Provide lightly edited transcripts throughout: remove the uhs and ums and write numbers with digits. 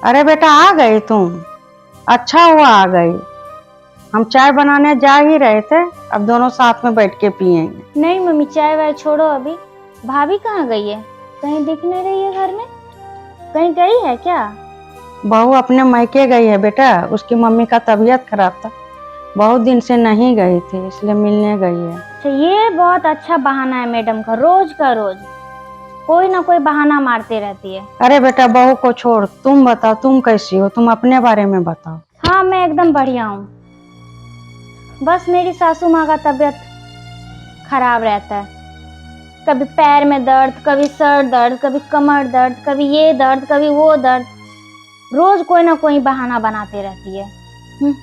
अरे बेटा आ गई तुम। अच्छा हुआ आ गई। हम चाय बनाने जा ही रहे थे, अब दोनों साथ में बैठ के पियेंगे। नहीं मम्मी, चाय वाय छोड़ो अभी। भाभी कहाँ गई है? कहीं दिख नहीं रही है घर में। कहीं गई है क्या? बहू अपने मायके गई है बेटा, उसकी मम्मी का तबीयत खराब था, बहुत दिन से नहीं गई थी, इसलिए मिलने गई है। अच्छा, ये बहुत अच्छा बहाना है मैडम का रोज कोई ना कोई बहाना मारते रहती है। अरे बेटा बहू को छोड़, तुम बताओ तुम कैसी हो, तुम अपने बारे में बताओ। हाँ, मैं एकदम बढ़िया हूँ। बस मेरी सासू माँ का तबीयत खराब रहता है। कभी पैर में दर्द, कभी सर दर्द, कभी कमर दर्द, कभी ये दर्द, कभी वो दर्द। रोज कोई ना कोई बहाना बनाते रहती है।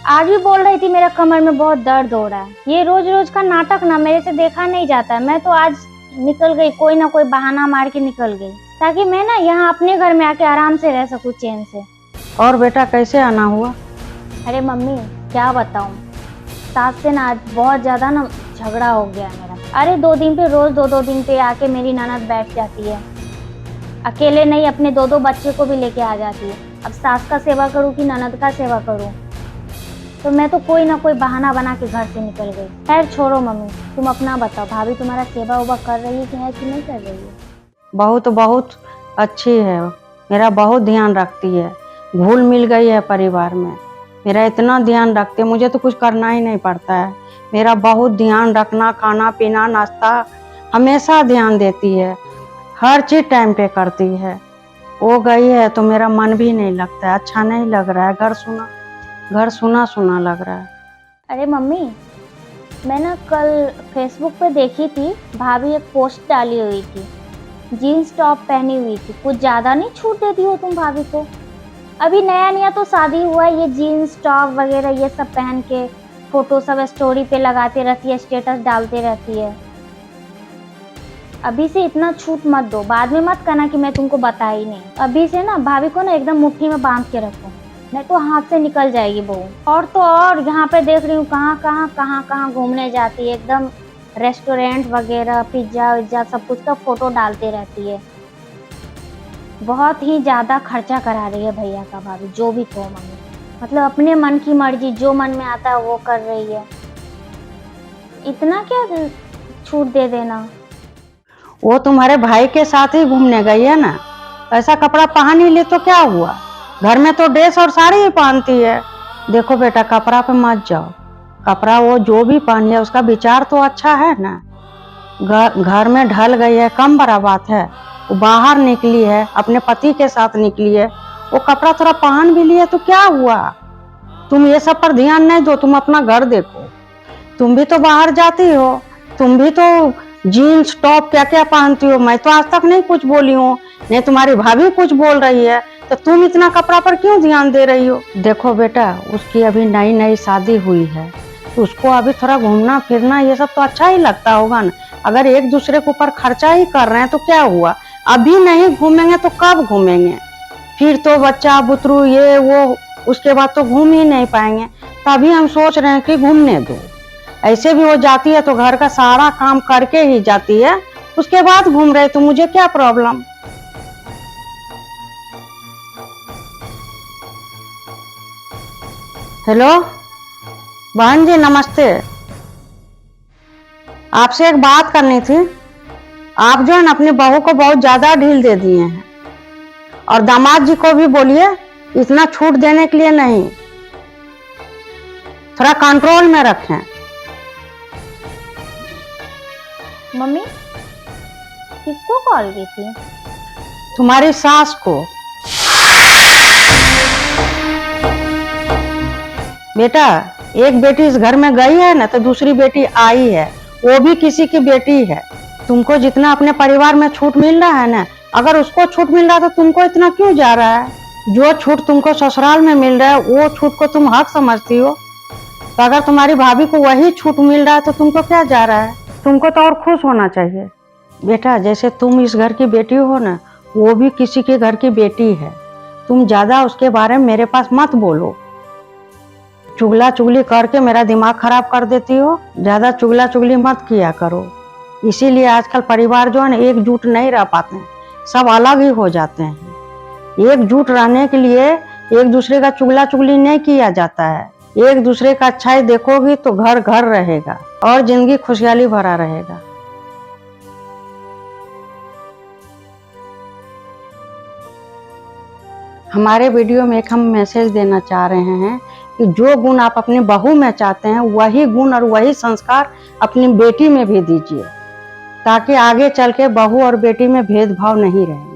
आज भी बोल रही थी मेरा कमर में बहुत दर्द हो रहा है। ये रोज रोज का नाटक ना मेरे से देखा नहीं जाता है। मैं तो आज निकल गई, कोई ना कोई बहाना मार के निकल गई, ताकि मैं ना यहाँ अपने घर में आके आराम से रह सकूँ चैन से। और बेटा कैसे आना हुआ? अरे मम्मी, क्या बताऊँ, सास से ना आज बहुत ज्यादा ना झगड़ा हो गया है मेरा। अरे 2 दिन पे रोज दो दिन पे आके मेरी ननद बैठ जाती है। अकेले नहीं, अपने 2 बच्चे को भी लेके आ जाती है। अब सास का सेवा करूँ कि ननद का सेवा करूँ? तो मैं तो कोई ना कोई बहाना बना के घर से निकल गई। खैर छोड़ो मम्मी, तुम अपना बताओ, भाभी तुम्हारा सेवा उवा कर रही है कि नहीं कर रही है? बहू तो बहुत अच्छी है, मेरा बहुत ध्यान रखती है, घुल मिल गई है परिवार में। मेरा इतना ध्यान रखती है, मुझे तो कुछ करना ही नहीं पड़ता है। मेरा बहुत ध्यान रखना, खाना पीना नाश्ता हमेशा ध्यान देती है, हर चीज टाइम पे करती है। वो गई है तो मेरा मन भी नहीं लगता है, अच्छा नहीं लग रहा है, घर सुना सुना लग रहा है। अरे मम्मी, मैं ना कल फेसबुक पे देखी थी, भाभी एक पोस्ट डाली हुई थी, जीन्स टॉप पहनी हुई थी। कुछ ज्यादा नहीं छूट देती हो तुम भाभी को? अभी नया नया तो शादी हुआ है, ये जीन्स टॉप वगैरह ये सब पहन के फोटो सब स्टोरी पे लगाती रहती है, स्टेटस डालते रहती है। अभी से इतना छूट मत दो, बाद में मत कहना कि मैं तुमको बता ही नहीं। अभी से ना भाभी को ना एकदम मुट्ठी में बांध के रखो, नहीं तो हाथ से निकल जाएगी बहू। और तो और यहाँ पे देख रही हूँ कहाँ घूमने जाती है, एकदम रेस्टोरेंट वगैरह, पिज्जा विज्जा सब कुछ का फोटो डालते रहती है। बहुत ही ज्यादा खर्चा करा रही है भैया का भाभी, जो भी कहो मम्मी। मतलब अपने मन की मर्जी, जो मन में आता है वो कर रही है। इतना क्या छूट दे देना। वो तुम्हारे भाई के साथ ही घूमने गई है ना, ऐसा कपड़ा पहन ही ले तो क्या हुआ, घर में तो ड्रेस और साड़ी ही पहनती है। देखो बेटा कपड़ा पे मत जाओ, कपड़ा वो जो भी पहन लिया उसका विचार तो अच्छा है ना। घर में ढल गई है, कम बड़ा बात है। वो बाहर निकली है, अपने पति के साथ निकली है, वो कपड़ा थोड़ा पहन भी लिया तो क्या हुआ। तुम ये सब पर ध्यान नहीं दो, तुम अपना घर देखो। तुम भी तो बाहर जाती हो, तुम भी तो जीन्स टॉप क्या क्या पहनती हो। मैं तो आज तक नहीं कुछ बोली हूँ, नहीं तुम्हारी भाभी कुछ बोल रही है, तो तुम इतना कपड़ा पर क्यों ध्यान दे रही हो? देखो बेटा उसकी अभी नई नई शादी हुई है, तो उसको अभी थोड़ा घूमना फिरना ये सब तो अच्छा ही लगता होगा ना। अगर एक दूसरे के ऊपर खर्चा ही कर रहे हैं तो क्या हुआ, अभी नहीं घूमेंगे तो कब घूमेंगे? फिर तो बच्चा बुतरू ये वो, उसके बाद तो घूम ही नहीं पाएंगे। तभी हम सोच रहे हैं कि घूमने दो। ऐसे भी वो जाती है तो घर का सारा काम करके ही जाती है, उसके बाद घूम रहे तो मुझे क्या प्रॉब्लम। हेलो बहन जी नमस्ते, आपसे एक बात करनी थी। आप जो है ना अपनी बहू को बहुत ज्यादा ढील दे दिए हैं, और दामाद जी को भी बोलिए इतना छूट देने के लिए नहीं, थोड़ा कंट्रोल में रखें। मम्मी किसको कॉल की थी? तुम्हारी सास को। बेटा एक बेटी इस घर में गई है ना, तो दूसरी बेटी आई है, वो भी किसी की बेटी है। तुमको जितना अपने परिवार में छूट मिल रहा है ना, अगर उसको छूट मिल रहा है तो तुमको इतना क्यों जा रहा है? जो छूट तुमको ससुराल में मिल रहा है वो छूट को तुम हक समझती हो, तो अगर तुम्हारी भाभी को वही छूट मिल रहा है तो तुमको क्या जा रहा है? तुमको तो और खुश होना चाहिए। बेटा जैसे तुम इस घर की बेटी हो ना, वो भी किसी के घर की बेटी है। तुम ज्यादा उसके बारे में मेरे पास मत बोलो, चुगला चुगली करके मेरा दिमाग खराब कर देती हो। ज्यादा चुगला चुगली मत किया करो, इसीलिए आजकल परिवार जो है ना एकजुट नहीं रह पाते हैं, सब अलग ही हो जाते हैं। एकजुट रहने के लिए एक दूसरे का चुगला चुगली नहीं किया जाता है। एक दूसरे का अच्छाई देखोगी तो घर घर रहेगा और जिंदगी खुशहाली भरा रहेगा। हमारे वीडियो में एक हम मैसेज देना चाह रहे हैं कि जो गुण आप अपनी बहू में चाहते हैं वही गुण और वही संस्कार अपनी बेटी में भी दीजिए, ताकि आगे चल के बहू और बेटी में भेदभाव नहीं रहे।